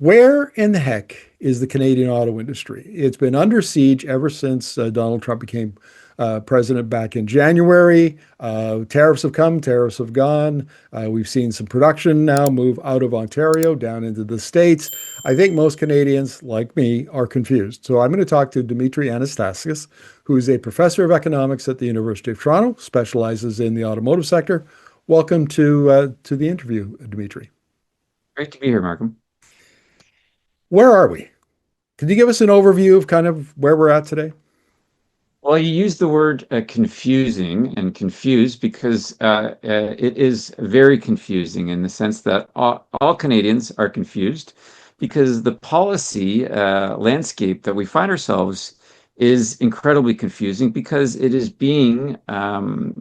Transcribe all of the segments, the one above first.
Where in the heck is the Canadian auto industry? It's been under siege ever since Donald Trump became president back in January. Tariffs have come, tariffs have gone. We've seen some production now move out of Ontario down into the States. I think most Canadians, like me, are confused. So I'm going to talk to Dimitry Anastakis, who is a professor of economics at the University of Toronto, specializes in the automotive sector. Welcome to the interview, Dimitry. Great to be here, Malcolm. Where are we? Could you give us an overview of kind of where we're at today? Well, you use the word confusing and confused because it is very confusing in the sense that all Canadians are confused because the policy landscape that we find ourselves is incredibly confusing because it is being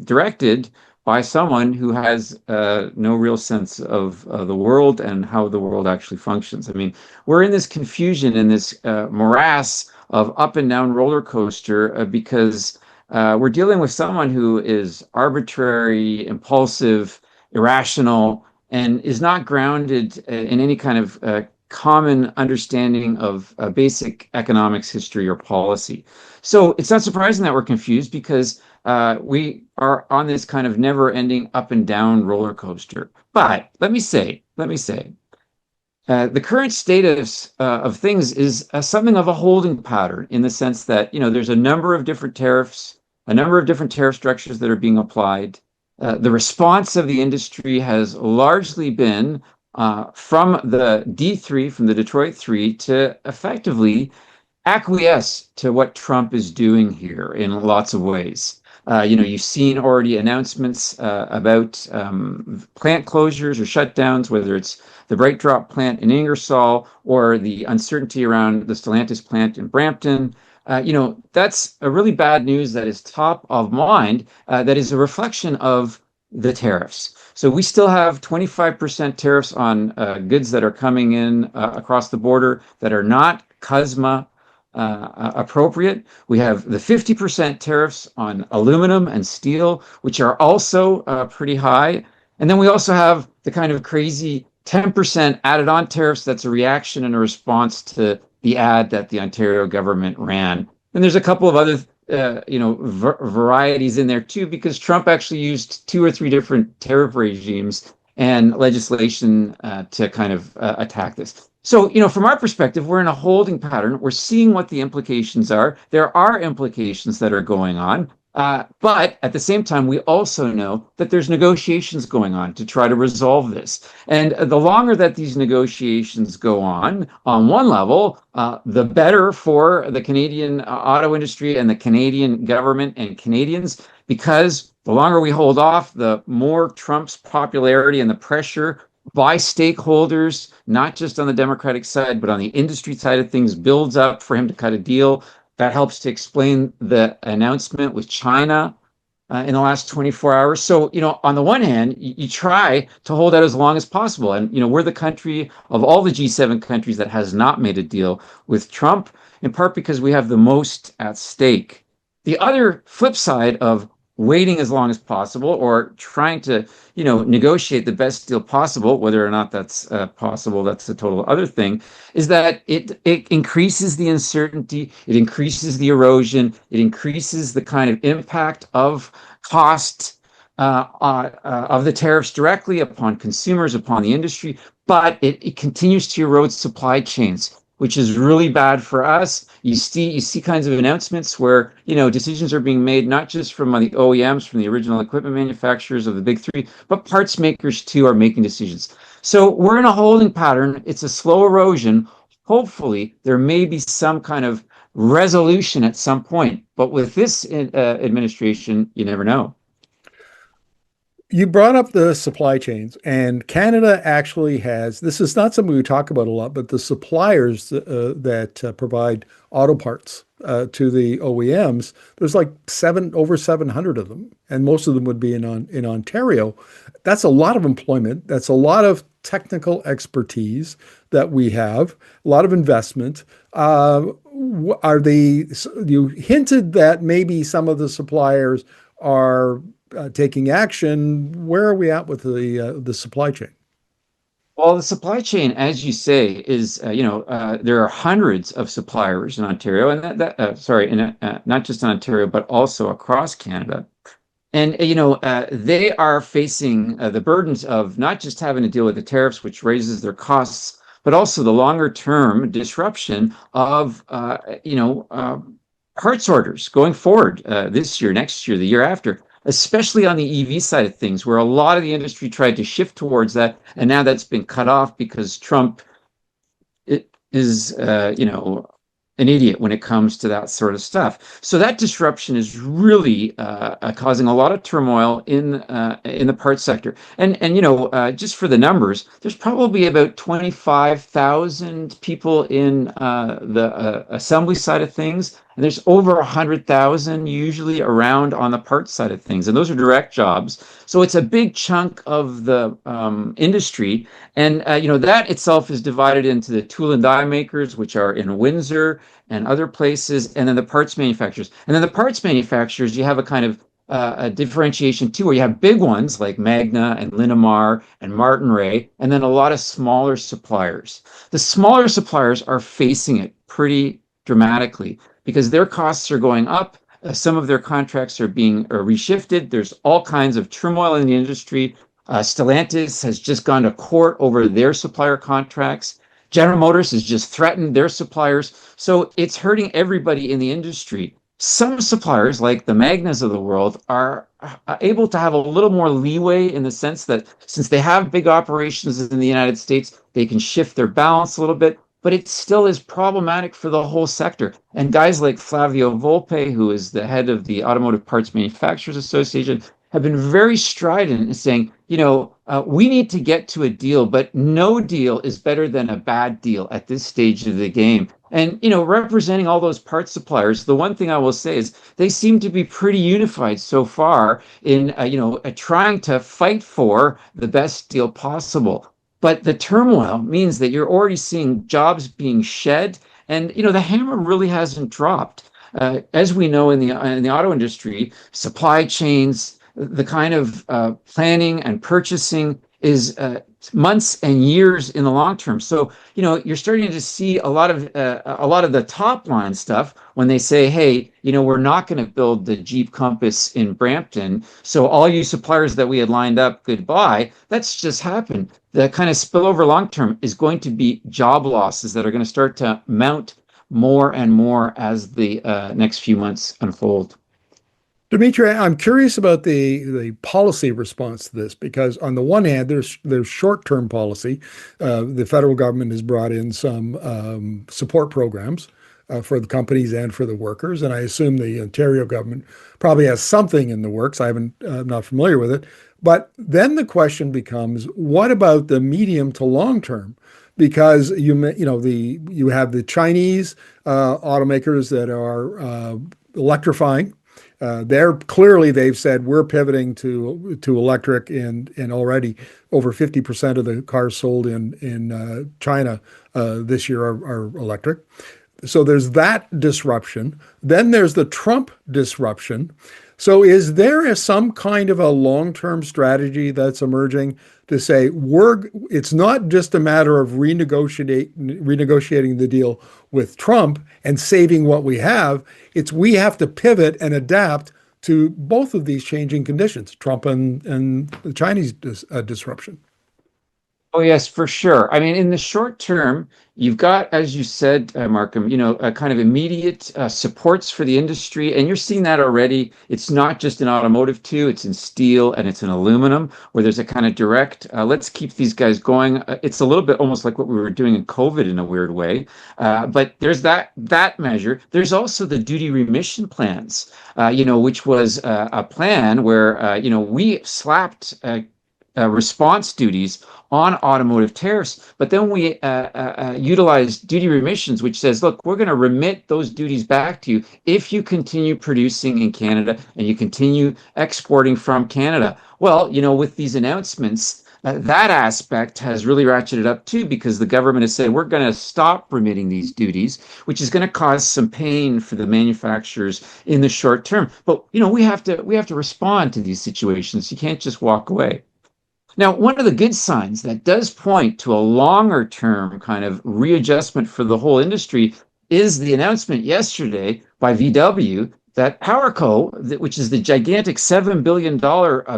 directed by someone who has no real sense of the world and how the world actually functions. I mean, we're in this confusion, in this morass of up and down roller coaster because we're dealing with someone who is arbitrary, impulsive, irrational, and is not grounded in any kind of common understanding of basic economics, history, or policy. So it's not surprising that we're confused because we are on this kind of never-ending up and down roller coaster. But let me say, the current status of things is something of a holding pattern in the sense that, there's a number of different tariffs, a number of different tariff structures that are being applied. The response of the industry has largely been from the D3, from the Detroit 3, to effectively acquiesce to what Trump is doing here in lots of ways. You've seen already announcements about plant closures or shutdowns, whether it's the Bright Drop plant in Ingersoll or the uncertainty around the Stellantis plant in Brampton. That's a really bad news that is top of mind, that is a reflection of the tariffs. So we still have 25% tariffs on goods that are coming in across the border that are not CUSMA appropriate. We have the 50% tariffs on aluminum and steel, which are also pretty high. And then we also have the kind of crazy 10% added on tariffs that's a reaction and a response to the ad that the Ontario government ran. And there's a couple of other varieties in there too, because Trump actually used two or three different tariff regimes and legislation to kind of attack this. So, from our perspective, we're in a holding pattern. We're seeing what the implications are. There are implications that are going on. But at the same time, we also know that there's negotiations going on to try to resolve this. And the longer that these negotiations go on one level, the better for the Canadian auto industry and the Canadian government and Canadians, because the longer we hold off, the more Trump's popularity and the pressure by stakeholders, not just on the Democratic side, but on the industry side of things, builds up for him to cut a deal. That helps to explain the announcement with China in the last 24 hours. So, on the one hand, you try to hold out as long as possible. And, we're the country of all the G7 countries that has not made a deal with Trump, in part because we have the most at stake. The other flip side of waiting as long as possible or trying to, negotiate the best deal possible, whether or not that's possible, that's a total other thing, is that it increases the uncertainty, it increases the erosion, it increases the kind of impact of cost of the tariffs directly upon consumers, upon the industry, but it continues to erode supply chains, which is really bad for us. You see kinds of announcements where, decisions are being made, not just from the OEMs, from the original equipment manufacturers of the big three, but parts makers too are making decisions. So we're in a holding pattern. It's a slow erosion. Hopefully there may be some kind of resolution at some point, but with this administration, you never know. You brought up the supply chains, and Canada actually has, this is not something we talk about a lot, but the suppliers that provide auto parts to the OEMs, there's like over 700 of them, and most of them would be in Ontario. That's a lot of employment. That's a lot of technical expertise that we have, a lot of investment. You hinted that maybe some of the suppliers are taking action. Where are we at with the supply chain? Well, the supply chain, as you say, is there are hundreds of suppliers in Ontario, and sorry, not just in Ontario, but also across Canada. And they are facing the burdens of not just having to deal with the tariffs, which raises their costs, but also the longer term disruption of parts orders going forward this year, next year, the year after, especially on the EV side of things, where a lot of the industry tried to shift towards that, and now that's been cut off because Trump it is an idiot when it comes to that sort of stuff. So that disruption is really causing a lot of turmoil in the parts sector. And just for the numbers, there's probably about 25,000 people in the assembly side of things. And there's over 100,000 usually around on the parts side of things. And those are direct jobs. So it's a big chunk of the industry. And that itself is divided into the tool and die makers, which are in Windsor and other places, and then the parts manufacturers. And then the parts manufacturers, you have a kind of a differentiation too, where you have big ones like Magna and Linamar and Martin Ray, and then a lot of smaller suppliers. The smaller suppliers are facing it pretty dramatically because their costs are going up. Some of their contracts are being reshifted. There's all kinds of turmoil in the industry. Stellantis has just gone to court over their supplier contracts. General Motors has just threatened their suppliers. So it's hurting everybody in the industry. Some suppliers, like the Magnas of the world, are able to have a little more leeway in the sense that since they have big operations in the United States, they can shift their balance a little bit, but it still is problematic for the whole sector. And guys like Flavio Volpe, who is the head of the Automotive Parts Manufacturers Association, have been very strident in saying, we need to get to a deal, but no deal is better than a bad deal at this stage of the game. And, representing all those parts suppliers, the one thing I will say is they seem to be pretty unified so far in, trying to fight for the best deal possible. But the turmoil means that you're already seeing jobs being shed, and the hammer really hasn't dropped. As we know in the auto industry, supply chains, the kind of planning and purchasing is months and years in the long term. So you're starting to see a lot of the top line stuff when they say, hey, we're not going to build the Jeep Compass in Brampton. So all you suppliers that we had lined up, goodbye. That's just happened. The kind of spillover long term is going to be job losses that are going to start to mount more and more as the next few months unfold. Dimitri, I'm curious about the policy response to this because on the one hand, there's short-term policy. The federal government has brought in some support programs for the companies and for the workers, and I assume the Ontario government probably has something in the works. I'm not familiar with it, but then the question becomes, what about the medium to long term? Because you have the Chinese automakers that are electrifying. They've said we're pivoting to electric, and already over 50% of the cars sold in China this year are electric. So there's that disruption. Then there's the Trump disruption. So is there some kind of a long-term strategy that's emerging to say it's not just a matter of renegotiating the deal with Trump and saving what we have, it's we have to pivot and adapt to both of these changing conditions, Trump and the Chinese disruption. Oh, yes, for sure. I mean, in the short term, you've got, as you said, Markham, a kind of immediate supports for the industry, and you're seeing that already. It's not just in automotive too; it's in steel and it's in aluminum, where there's a kind of direct. Let's keep these guys going. It's a little bit almost like what we were doing in COVID in a weird way, but there's that measure. There's also the duty remission plans, which was a plan where we slapped. Response duties on automotive tariffs, but then we utilize duty remissions, which says, look, we're going to remit those duties back to you if you continue producing in Canada and you continue exporting from Canada. Well, with these announcements, that aspect has really ratcheted up too, because the government has said we're going to stop remitting these duties, which is going to cause some pain for the manufacturers in the short term. But we have to respond to these situations. You can't just walk away. Now, one of the good signs that does point to a longer term kind of readjustment for the whole industry is the announcement yesterday by VW that PowerCo, which is the gigantic $7 billion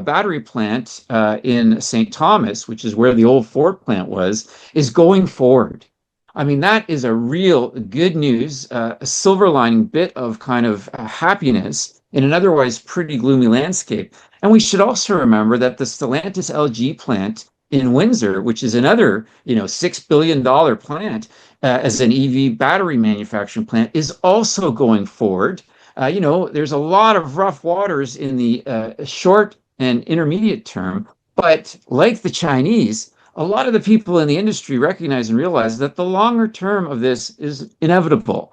battery plant in St. Thomas, which is where the old Ford plant was, is going forward. I mean, that is a real good news, a silver lining bit of kind of happiness in an otherwise pretty gloomy landscape. And we should also remember that the Stellantis LG plant in Windsor, which is another, $6 billion plant as an EV battery manufacturing plant, is also going forward. There's a lot of rough waters in the short and intermediate term, but like the Chinese, a lot of the people in the industry recognize and realize that the longer term of this is inevitable.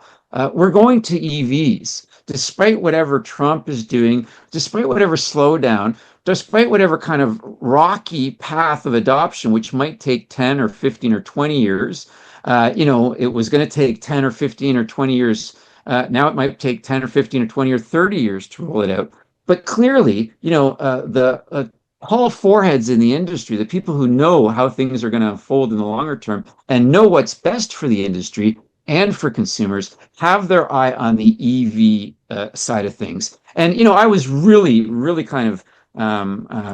We're going to EVs, despite whatever Trump is doing, despite whatever slowdown, despite whatever kind of rocky path of adoption, which might take 10 or 15 or 20 years. It was going to take 10 or 15 or 20 years. Now it might take 10 or 15 or 20 or 30 years to roll it out. But clearly, the tall foreheads in the industry, the people who know how things are going to unfold in the longer term and know what's best for the industry and for consumers, have their eye on the EV side of things. And, I was really, really kind of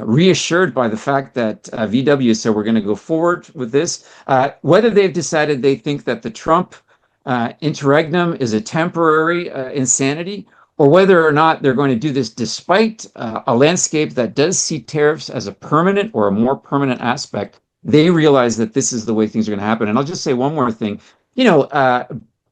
reassured by the fact that VW said we're going to go forward with this. Whether they've decided they think that the Trump interregnum is a temporary insanity, or whether or not they're going to do this despite a landscape that does see tariffs as a permanent or a more permanent aspect, they realize that this is the way things are going to happen. And I'll just say one more thing.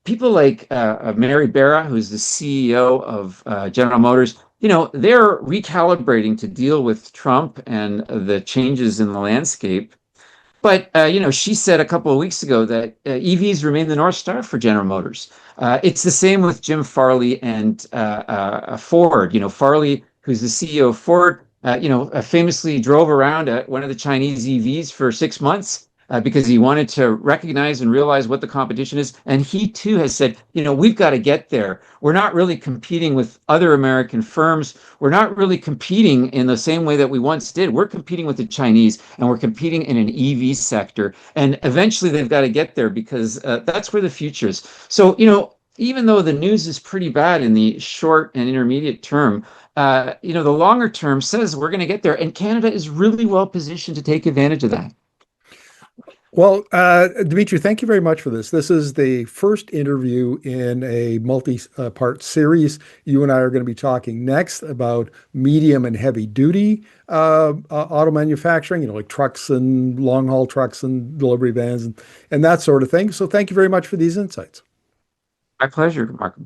People like Mary Barra, who's the CEO of General Motors, they're recalibrating to deal with Trump and the changes in the landscape. But she said a couple of weeks ago that EVs remain the North Star for General Motors. It's the same with Jim Farley and Ford. Farley, who's the CEO of Ford, famously drove around one of the Chinese EVs for 6 months because he wanted to recognize and realize what the competition is. And he too has said, we've got to get there. We're not really competing with other American firms. We're not really competing in the same way that we once did. We're competing with the Chinese, and we're competing in an EV sector. And eventually they've got to get there because that's where the future is. So, even though the news is pretty bad in the short and intermediate term, the longer term says we're going to get there. And Canada is really well positioned to take advantage of that. Well, Dimitri, thank you very much for this. This is the first interview in a multi-part series. You and I are going to be talking next about medium and heavy duty auto manufacturing, like trucks and long haul trucks and delivery vans and that sort of thing. So thank you very much for these insights. My pleasure, Mark.